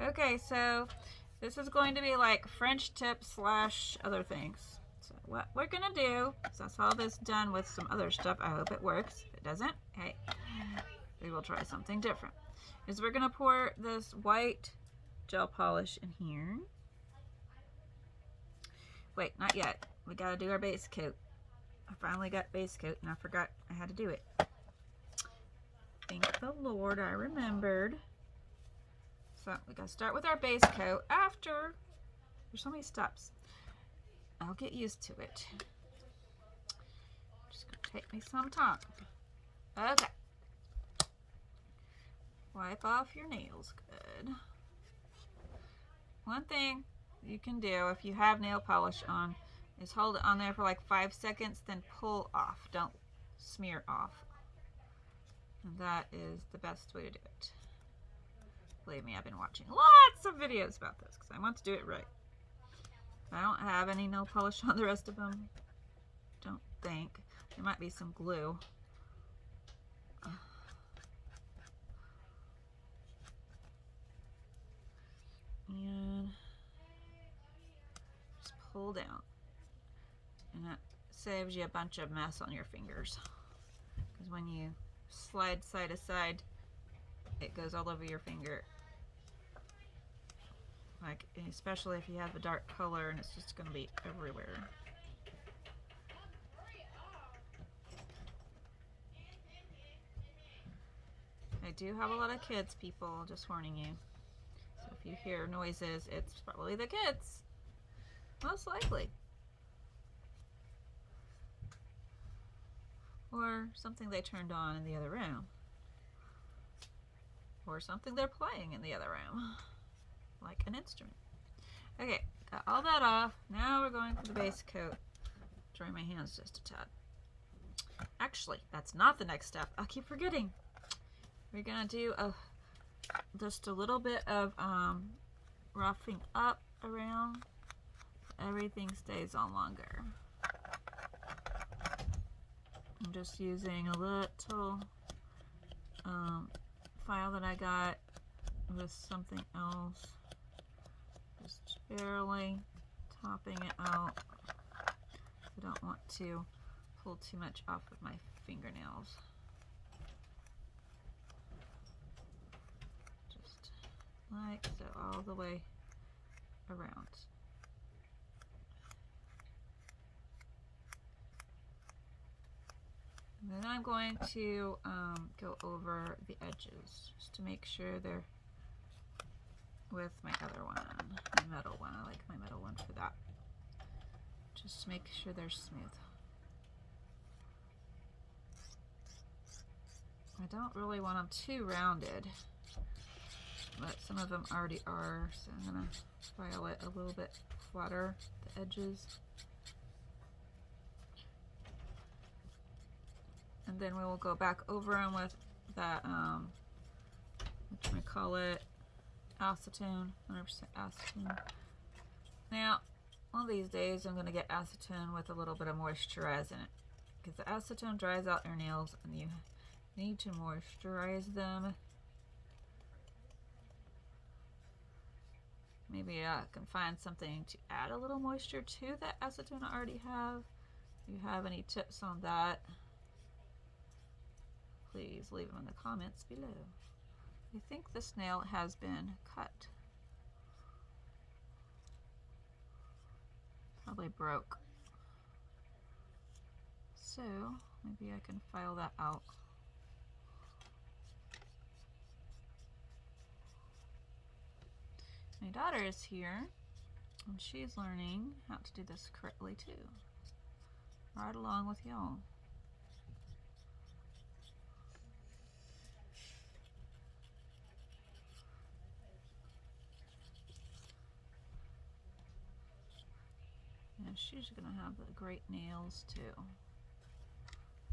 Okay, so this is going to be like French tip slash other things. So what we're gonna do is I saw this done with some other stuff. I hope it works. If it doesn't, hey, we will try something different. Is we're gonna pour this white gel polish in here. Wait, not yet. We gotta do our base coat. I finally got base coat and I forgot I had to do it. Thank the Lord I remembered. So we gotta start with our base coat after. There's so many steps. I'll get used to it. Just gonna take me some time. Okay. Wipe off your nails good. One thing you can do if you have nail polish on is hold it on there for like 5 seconds, then pull off. Don't smear off. And that is the best way to do it. Believe me, I've been watching lots of videos about this because I want to do it right. I don't have any nail polish on the rest of them. Don't think. There might be some glue. And just pull down. And that saves you a bunch of mess on your fingers. Because when you slide side to side, it goes all over your finger. Like, especially if you have a dark color and it's just going to be everywhere. I do have a lot of kids, people, just warning you. So if you hear noises, it's probably the kids. Most likely. Or something they turned on in the other room. Or something they're playing in the other room. Like an instrument. Okay, got all that off. Now we're going for the base coat. Dry my hands just a tad. Actually, that's not the next step. I'll keep forgetting. We're gonna do just a little bit of roughing up around so everything stays on longer. I'm just using a little file that I got with something else. Just barely topping it out. I don't want to pull too much off of my fingernails. Just like so, all the way around. And then I'm going to go over the edges just to make sure they're with my other one, my metal one. I like my metal one for that. Just to make sure they're smooth. I don't really want them too rounded, but some of them already are, so I'm gonna file it a little bit flatter, the edges. And then we will go back over them with that, whatchamacallit, acetone, 100% acetone. Now, one of these days I'm going to get acetone with a little bit of moisturize in it. Because the acetone dries out your nails and you need to moisturize them. Maybe I can find something to add a little moisture to that acetone I already have. If you have any tips on that, please leave them in the comments below. I think this nail has been cut. Probably broke. So maybe I can file that out. My daughter is here and she's learning how to do this correctly too. Right along with y'all. And she's gonna have the great nails too.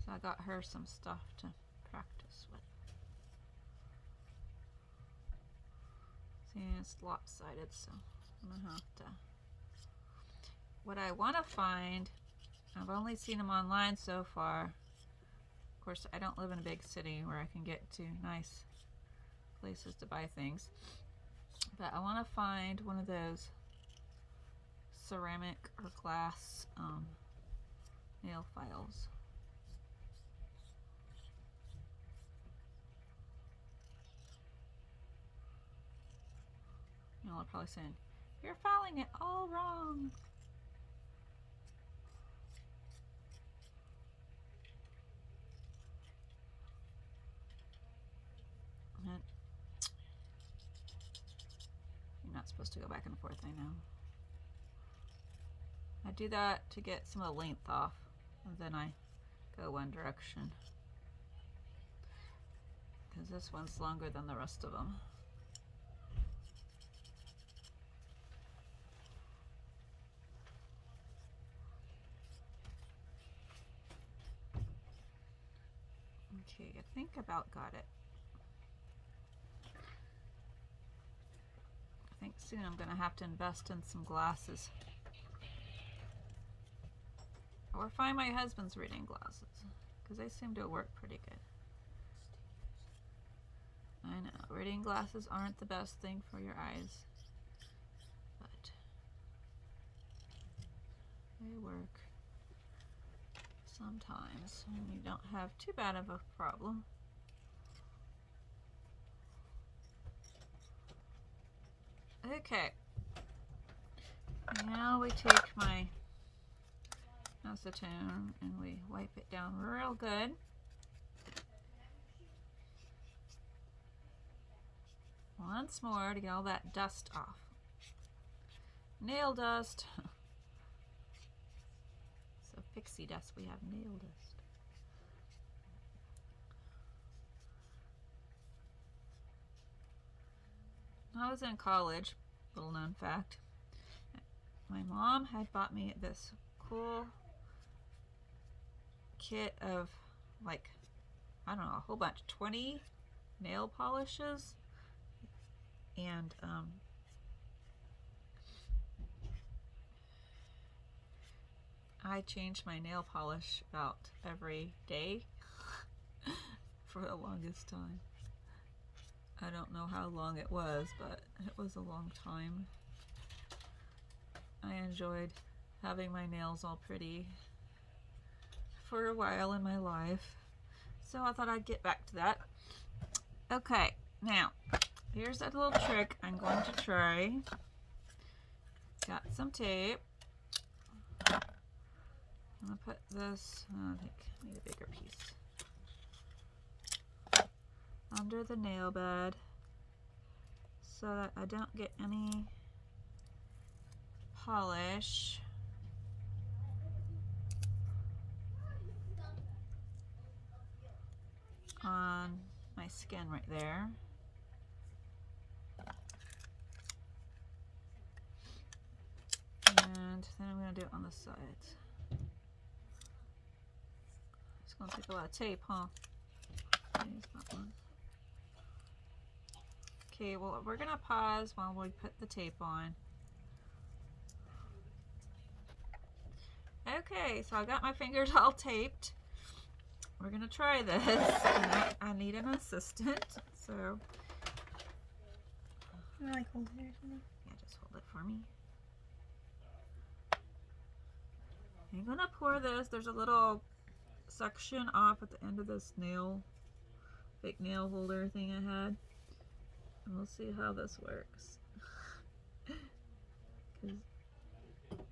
So I got her some stuff to practice with. See, it's lopsided, so I'm gonna have to. What I want to find, I've only seen them online so far. Of course, I don't live in a big city where I can get to nice places to buy things. But I want to find one of those ceramic or glass nail files. You know, I'm probably saying, you're filing it all wrong. And you're not supposed to go back and forth, I know. I do that to get some of the length off, and then I go one direction. Because this one's longer than the rest of them. Okay, I think about got it. I think soon I'm going to have to invest in some glasses. Or find my husband's reading glasses, because they seem to work pretty good. I know, reading glasses aren't the best thing for your eyes, but they work sometimes when you don't have too bad of a problem. Okay, now we take my acetone and we wipe it down real good. Once more to get all that dust off. Nail dust. So pixie dust, we have nail dust. When I was in college, little known fact, my mom had bought me this cool kit of, like, I don't know, a whole bunch, 20 nail polishes, and I changed my nail polish about every day for the longest time. I don't know how long it was, but it was a long time. I enjoyed having my nails all pretty for a while in my life, so I thought I'd get back to that. Okay, now here's a little trick I'm going to try. Got some tape. I'm gonna put this, I think I need a bigger piece, under the nail bed so that I don't get any polish on my skin right there. And then I'm going to do it on the sides. It's going to take a lot of tape, huh? Use that one. Okay, well, we're going to pause while we put the tape on. Okay, so I got my fingers all taped. We're going to try this. And I need an assistant, so. You want to like hold it or something? Yeah, just hold it for me. I'm going to pour this. There's a little section off at the end of this fake nail holder thing I had. And we'll see how this works. Because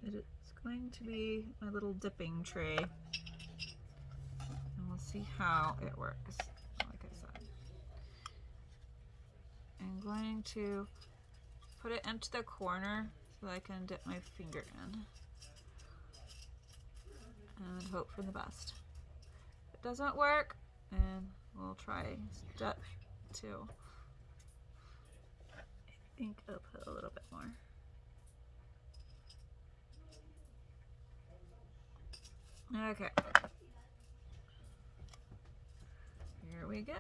it's going to be my little dipping tray. And we'll see how it works, like I said. I'm going to put it into the corner so I can dip my finger in. And hope for the best. If it doesn't work, then we'll try step 2. I think I'll put a little bit more. Okay. Here we go.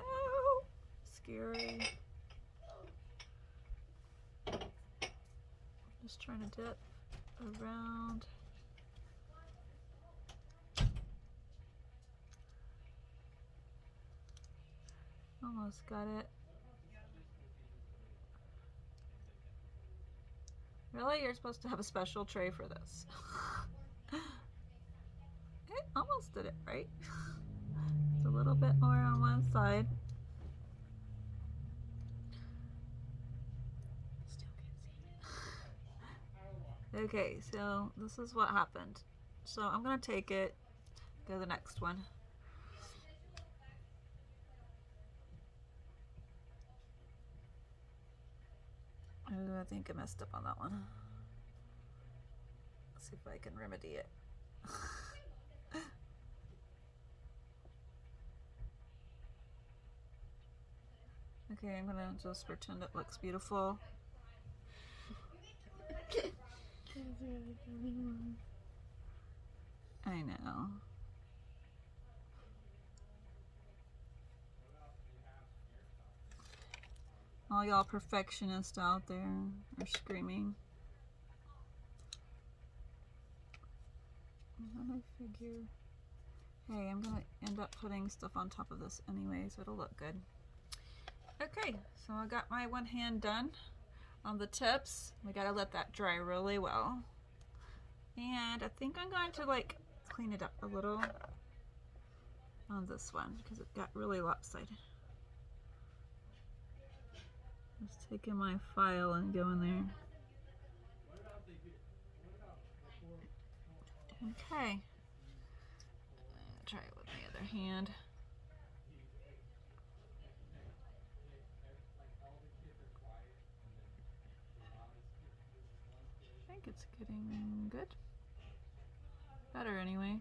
Scary. Just trying to dip around. Almost got it. Really? You're supposed to have a special tray for this. It almost did it right. It's a little bit more on one side. Still can't see it. Okay, so this is what happened. So I'm gonna take it, go to the next one. I think I messed up on that one. Let's see if I can remedy it. Okay, I'm gonna just pretend it looks beautiful. I know. All y'all perfectionists out there are screaming. And then I figure, hey, I'm gonna end up putting stuff on top of this anyway, so it'll look good. Okay, so I got my one hand done on the tips. We gotta let that dry really well. And I think I'm going to like clean it up a little on this one because it got really lopsided. Just taking my file and going there. Okay. Try it with my other hand. I think it's getting good. Better anyway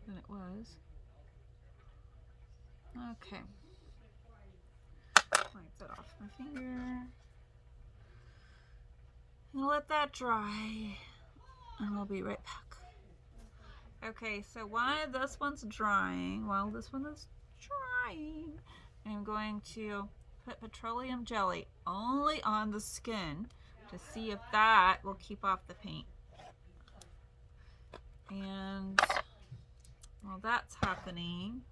than it was. Okay. Wipe that off my finger. And let that dry. And we'll be right back. Okay, so while this one's drying, I'm going to put petroleum jelly only on the skin to see if that will keep off the paint. And while that's happening,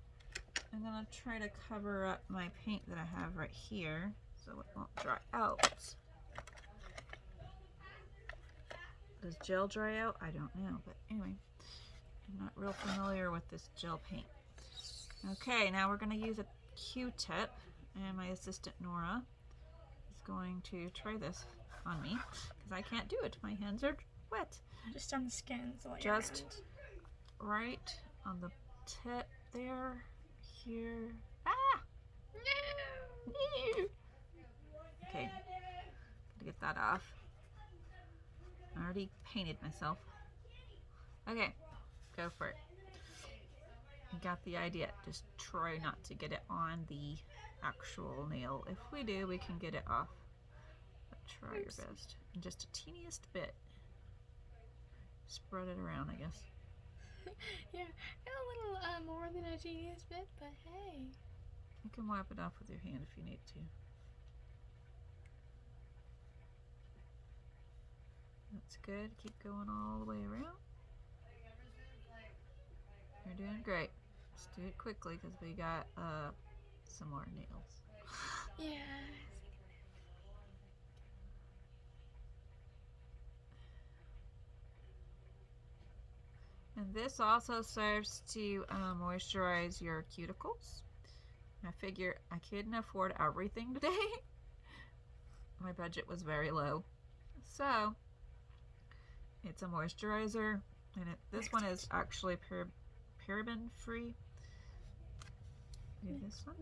I'm gonna try to cover up my paint that I have right here so it won't dry out. Does gel dry out? I don't know, but anyway, I'm not real familiar with this gel paint. Okay, now we're gonna use a Q-tip, and my assistant Nora is going to try this on me because I can't do it. My hands are wet. Just on the skin. Just right on the tip there, here. Ah! No! Okay, gotta get that off. I already painted myself. Okay, go for it. You got the idea. Just try not to get it on the actual nail. If we do, we can get it off. But try your best. And just a teeniest bit. Spread it around, I guess. Yeah, a little more than a genius bit, but hey. You can wipe it off with your hand if you need to. That's good. Keep going all the way around. You're doing great. Just do it quickly because we got some more nails. Yeah. And this also serves to moisturize your cuticles. I figure I couldn't afford everything today. My budget was very low. So, it's a moisturizer. And this one is actually paraben free. Do this one.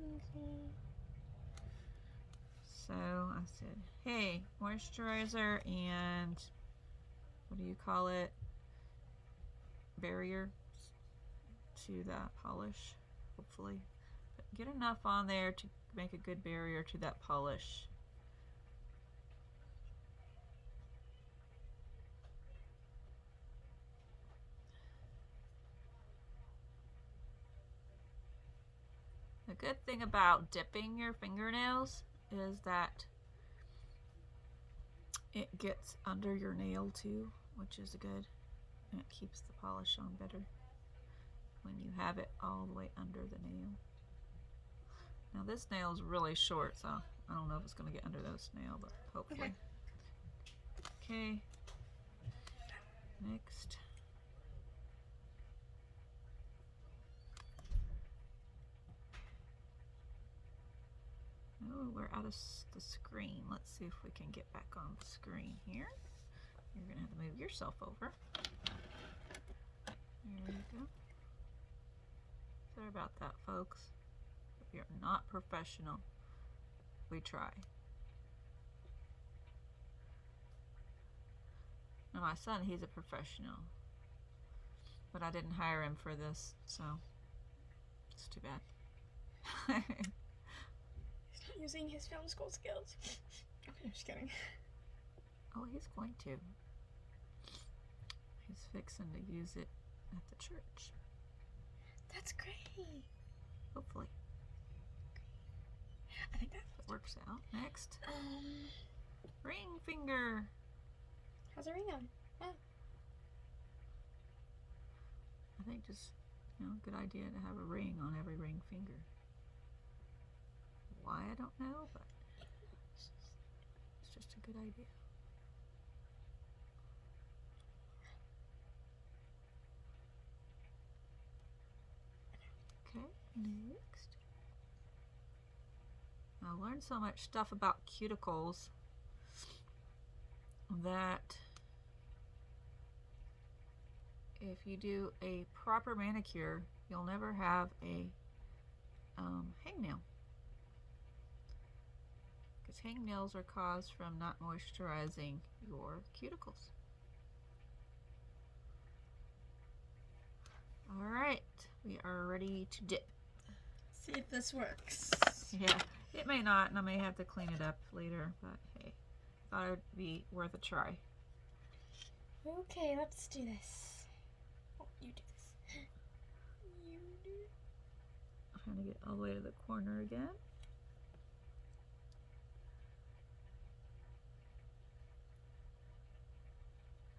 So, I said, hey, moisturizer and what do you call it? Barrier to that polish, hopefully. But get enough on there to make a good barrier to that polish. The good thing about dipping your fingernails is that it gets under your nail too, which is good. And it keeps the polish on better when you have it all the way under the nail. Now this nail is really short, so I don't know if it's going to get under this nail, but hopefully. Okay. Next. Oh, we're out of the screen. Let's see if we can get back on the screen here. You're going to have to move yourself over. There you go. Sorry about that, folks. We are not professional. We try. Now my son, he's a professional. But I didn't hire him for this, so it's too bad. He's not using his film school skills. I'm just kidding. Oh, he's going to. He's fixing to use it at the church. That's great. Hopefully. I think that If it works out. Next. Ring finger. How's a ring on? Oh. I think just, good idea to have a ring on every ring finger. Why, I don't know, but it's just a good idea. Okay, next. I learned so much stuff about cuticles that if you do a proper manicure, you'll never have a hangnail. Because hangnails are caused from not moisturizing your cuticles. Alright, we are ready to dip. See if this works. Yeah, it may not, and I may have to clean it up later, but hey, thought it would be worth a try. Okay, let's do this. Oh, you do this. You do. I'm trying to get all the way to the corner again.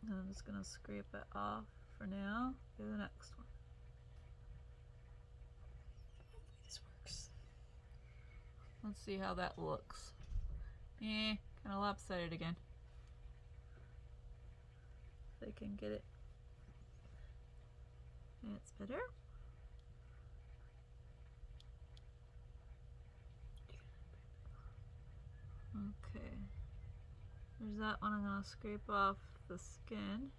And I'm just going to scrape it off for now. Do the next one. Hopefully this works. Let's see how that looks. Kind of lopsided again. If I can get it. That's better. Okay. There's that one. I'm going to scrape off the skin.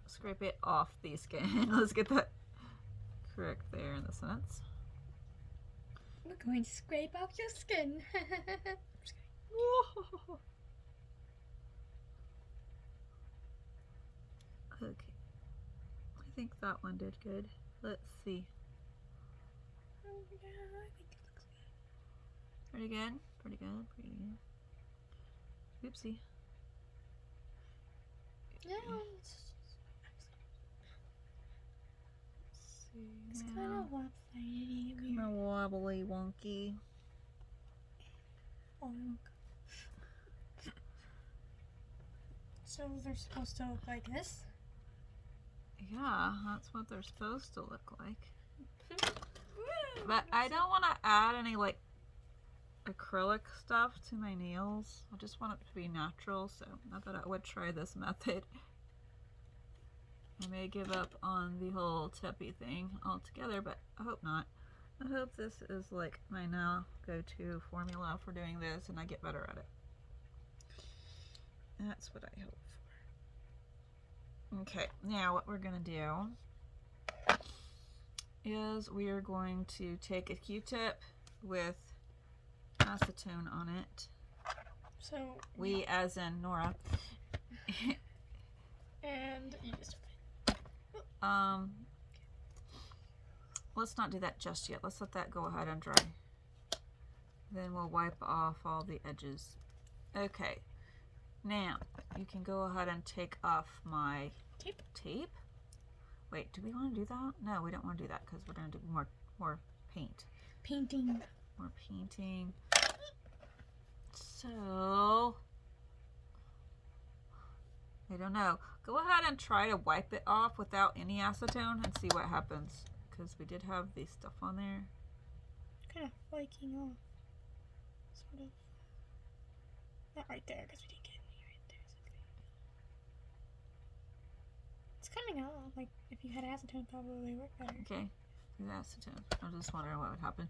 Scrape it off the skin. Let's get that correct there in the sentence. We're going to scrape off your skin. Whoa. Okay. I think that one did good. Let's see. Oh, yeah, I think it looks good. Pretty good. Pretty good. Pretty good. Oopsie. No, it's kind of lopsided. Kind of wobbly, wonky. So they're supposed to look like this? Yeah, that's what they're supposed to look like. But I don't want to add any like acrylic stuff to my nails. I just want it to be natural, so not that I would try this method. I may give up on the whole teppy thing altogether, but I hope not. I hope this is like my now go-to formula for doing this and I get better at it. That's what I hope for. Okay, now what we're going to do is we are going to take a Q-tip with acetone on it. So we, as in Nora. And you just let's not do that just yet. Let's let that go ahead and dry. Then we'll wipe off all the edges. Okay. Now, you can go ahead and take off my tape. Wait, do we want to do that? No, we don't want to do that because we're going to do more paint. Painting. More painting. So, I don't know. Go ahead and try to wipe it off without any acetone and see what happens. Because we did have the stuff on there. Kind of flaking off. Sort of. right there because we didn't get any right there. So it's coming off. Like, if you had acetone, probably work better. Okay, do acetone. I was just wondering what would happen.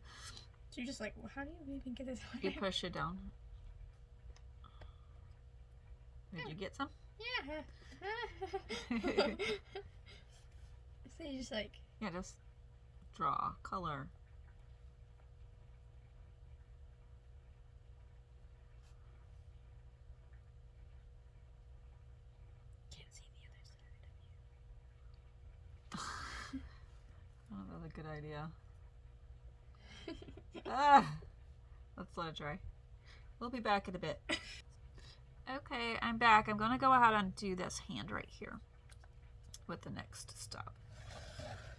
So you're just like, well, how do you even get this on? You push it down. Did you get some? Yeah. So you just like... Yeah, just draw, color. Can't see the other side. Oh, that's a good idea. Let's let it dry. We'll be back in a bit. Okay, I'm back. I'm going to go ahead and do this hand right here with the next step.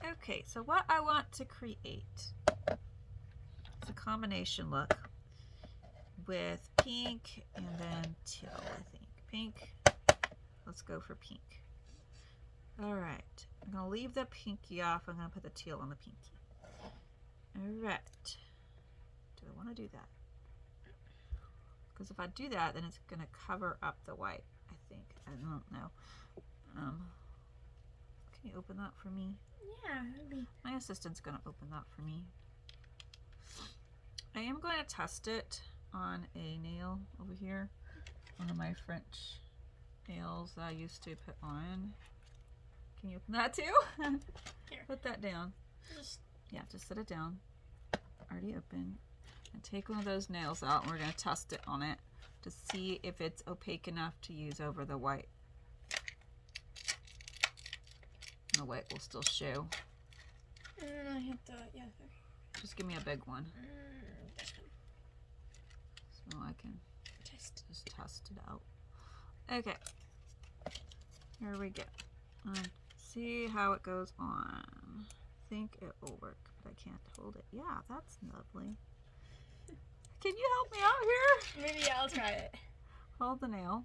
Okay, so what I want to create is a combination look with pink and then teal, I think. Pink. Let's go for pink. All right. I'm going to leave the pinky off. I'm going to put the teal on the pinky. All right. Do I want to do that? Because if I do that, then it's going to cover up the white, I think. I don't know. Can you open that for me? Yeah. Maybe. My assistant's going to open that for me. I am going to test it on a nail over here. One of my French nails that I used to put on. Can you open that too? Here. Put that down. Yeah, just set it down. Already open. And take one of those nails out and we're going to test it on it to see if it's opaque enough to use over the white. And the white will still show. I have to, yeah. Just give me a big one. This one. So I can Just test it out. Okay. Here we go. See how it goes on. I think it will work, but I can't hold it. Yeah, that's lovely. Can you help me out here? Maybe I'll try it. Hold the nail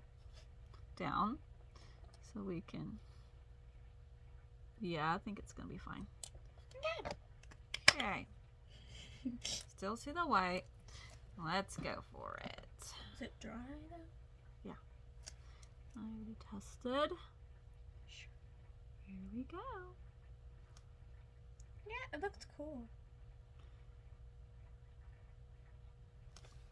down so we can... Yeah, I think it's going to be fine. Okay. Still see the white. Let's go for it. Is it dry though? Yeah. I already tested. Here we go. Yeah, it looks cool.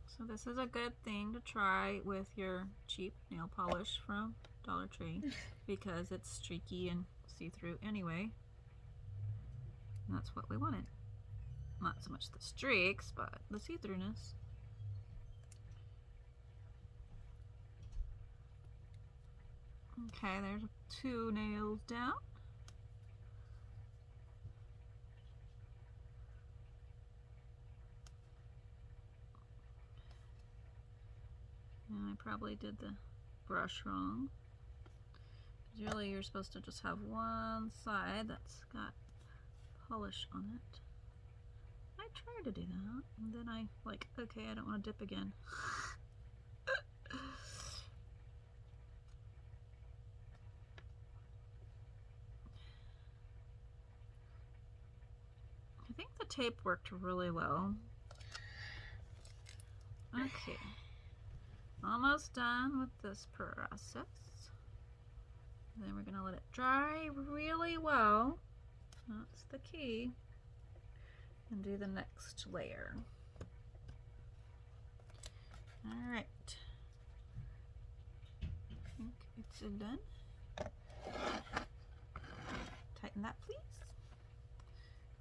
So this is a good thing to try with your cheap nail polish from Dollar Tree because it's streaky and see-through anyway. And that's what we wanted. Not so much the streaks, but the see-throughness. Okay, there's 2 nails down. And I probably did the brush wrong. Because really you're supposed to just have one side that's got polish on it. I tried to do that, and then I like, okay, I don't want to dip again. I think the tape worked really well. Okay. Almost done with this process. Then we're going to let it dry really well. That's the key. And do the next layer. Alright. I think it's done. Tighten that, please.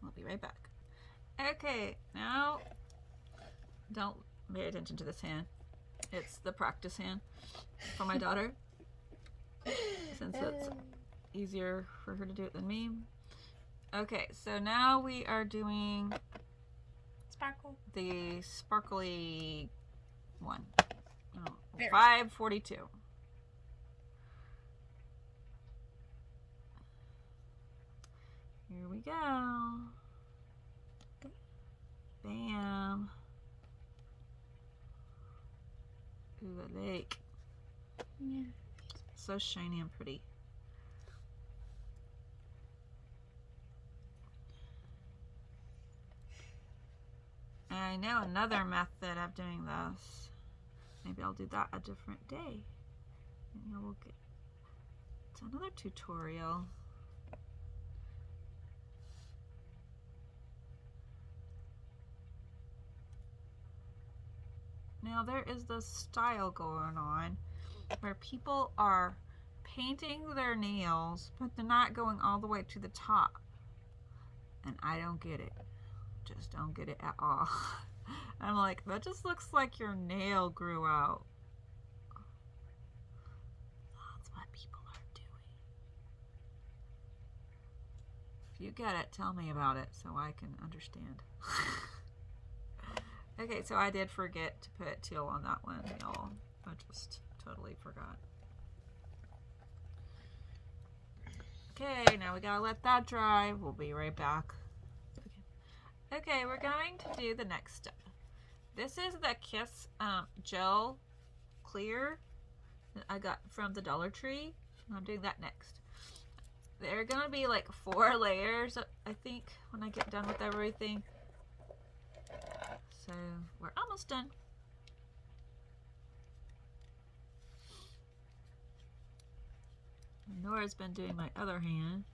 I'll be right back. Okay, now don't pay attention to this hand. It's the practice hand for my daughter, since it's easier for her to do it than me. Okay, so now we are doing Sparkle. the sparkly one. Oh, Very 542. Here we go. Bam. Ooh, a lake. Yeah. So shiny and pretty. I know another method of doing this maybe I'll do that a different day. And we'll get to another tutorial. Now there is this style going on where people are painting their nails, but they're not going all the way to the top. And I don't get it. Just don't get it at all. I'm like, that just looks like your nail grew out. That's what people are doing. If you get it, tell me about it so I can understand. Okay, so I did forget to put teal on that one, y'all. I just totally forgot. Okay, now we gotta let that dry. We'll be right back. Okay, we're going to do the next step. This is the Kiss gel clear that I got from the Dollar Tree. I'm doing that next. There are gonna be like 4 layers, I think, when I get done with everything. So we're almost done. Nora's been doing my other hand,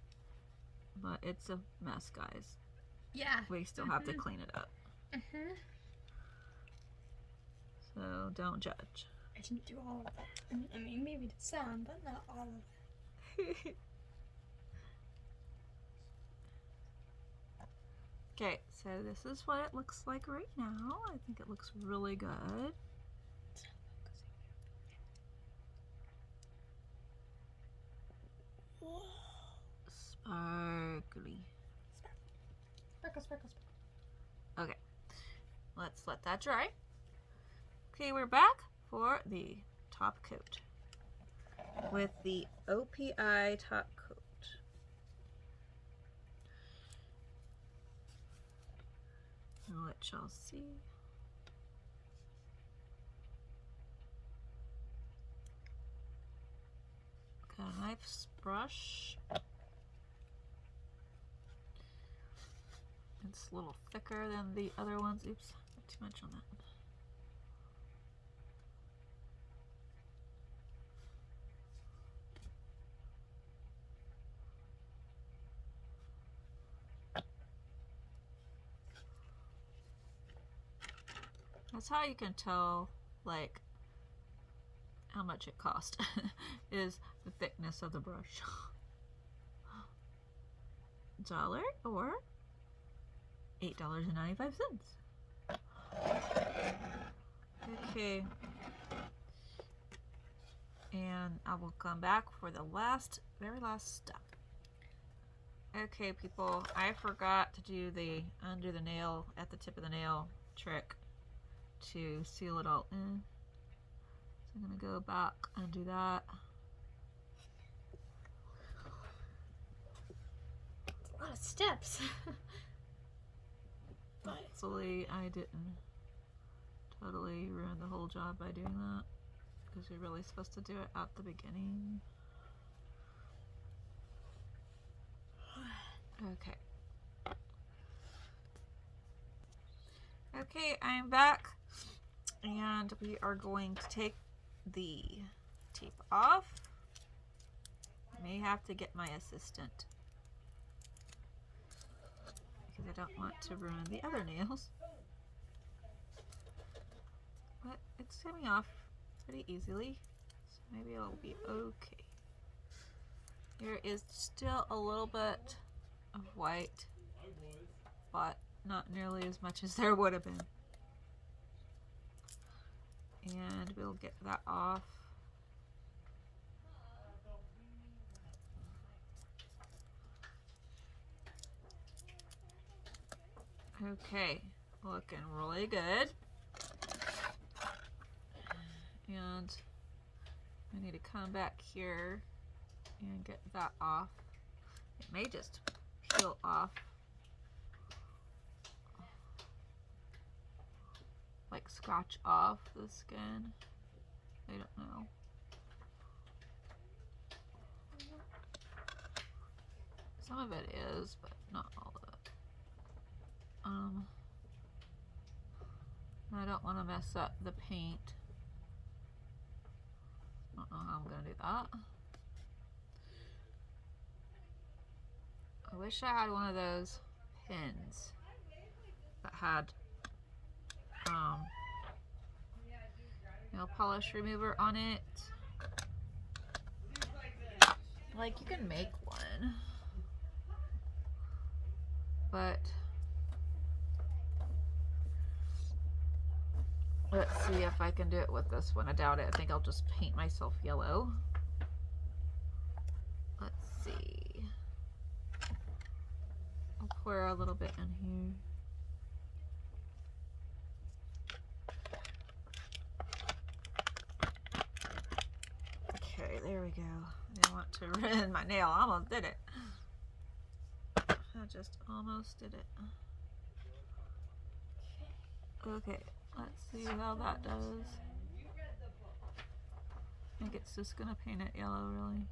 but it's a mess, guys. Yeah. We still have to clean it up. So don't judge. I didn't do all of that. I mean, maybe did some, but not all of it. Okay, so this is what it looks like right now. I think it looks really good. Whoa. Sparkly. Sparkle, sparkle, sparkle. Okay, let's let that dry. Okay, we're back for the top coat with the OPI top coat. I'll let y'all see. Got a nice brush. It's a little thicker than the other ones. Oops, not too much on that. That's how you can tell, like, how much it cost is the thickness of the brush. $1 or $8.95. Okay. And I will come back for the very last step. Okay, people, I forgot to do the under the nail, at the tip of the nail trick to seal it all in. So I'm gonna go back and do that. That's a lot of steps. Hopefully I didn't totally ruin the whole job by doing that, because you're really supposed to do it at the beginning. Okay. Okay, I'm back, and we are going to take the tape off. I may have to get my assistant, because I don't want to ruin the other nails. But it's coming off pretty easily, so maybe it'll be okay. There is still a little bit of white, but not nearly as much as there would have been. And we'll get that off. Okay, looking really good. And I need to come back here and get that off. It may just peel off, like scratch off the skin. I don't know. Some of it is, but not all of it. I don't want to mess up the paint. I'm gonna do that. I wish I had one of those pins that had nail polish remover on it. Like, you can make one, but let's see if I can do it with this one. I doubt it. I think I'll just paint myself yellow. Let's see. I'll pour a little bit in here. Okay, there we go. I didn't want to ruin my nail. I almost did it. I just almost did it. Okay, let's see how that does. I think it's just gonna paint it yellow, really.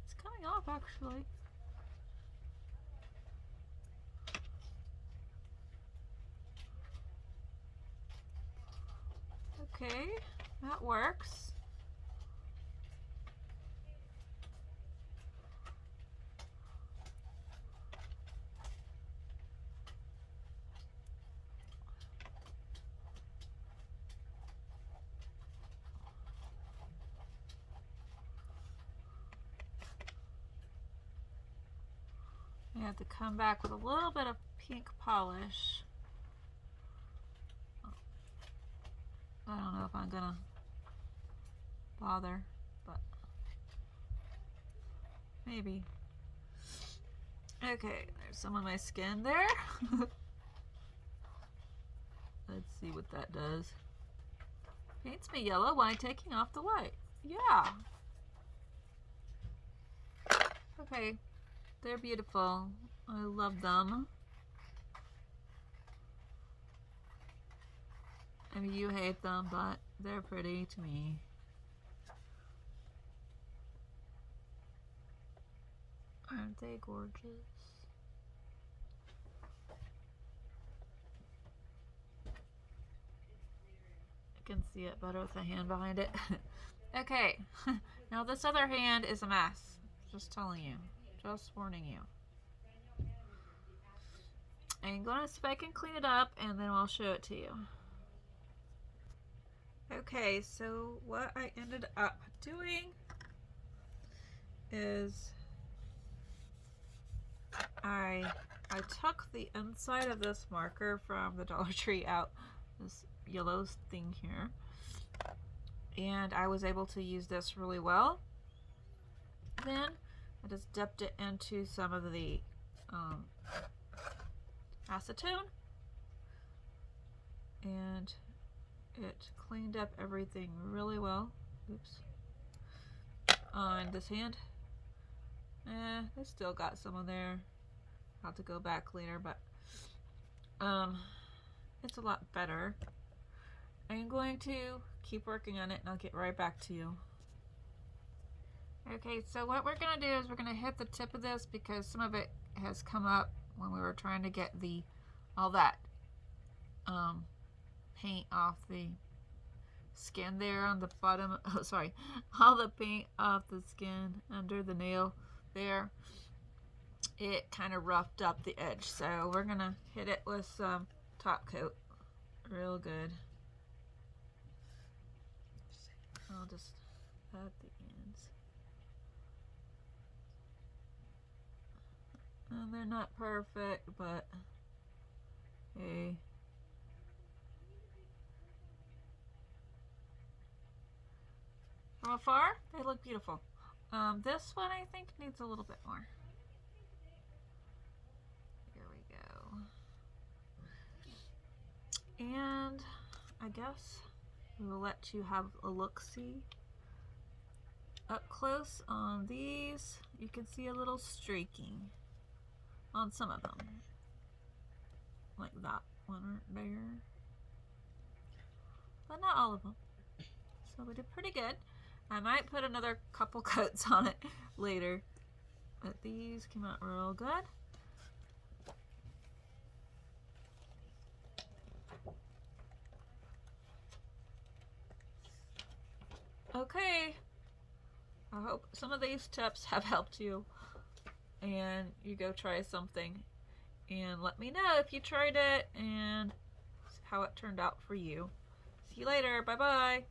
It's coming off, actually. Okay, that works. You have to come back with a little bit of pink polish. I don't know if I'm gonna bother, but maybe. Okay, there's some of my skin there. Let's see what that does. Paints me yellow while taking off the white. Yeah. Okay, they're beautiful. I love them. I mean, you hate them, but they're pretty to me. Aren't they gorgeous? I can see it better with the hand behind it. Okay, now this other hand is a mess. Just telling you. Just warning you. I'm going to see if I can clean it up, and then I'll show it to you. Okay, so what I ended up doing is I took the inside of this marker from the Dollar Tree out, this yellow thing here, and I was able to use this really well. Then I just dipped it into some of the acetone, and it cleaned up everything really well. Oops. On this hand, I still got some on there. I'll have to go back later, but it's a lot better. I'm going to keep working on it, and I'll get right back to you. Okay, so what we're gonna do is we're gonna hit the tip of this because some of it has come up when we were trying to get all that paint off the skin there on the bottom. Oh, sorry, all the paint off the skin under the nail there. It kind of roughed up the edge, so we're gonna hit it with some top coat real good. I'll just add the ends. And they're not perfect, but hey. From afar, they look beautiful. This one I think needs a little bit more. Here we go. And I guess we'll let you have a look-see. Up close on these, you can see a little streaking on some of them. Like that one right there. But not all of them. So we did pretty good. I might put another couple coats on it later. But these came out real good. Okay, I hope some of these tips have helped you and you go try something, and let me know if you tried it and how it turned out for you. See you later. Bye bye.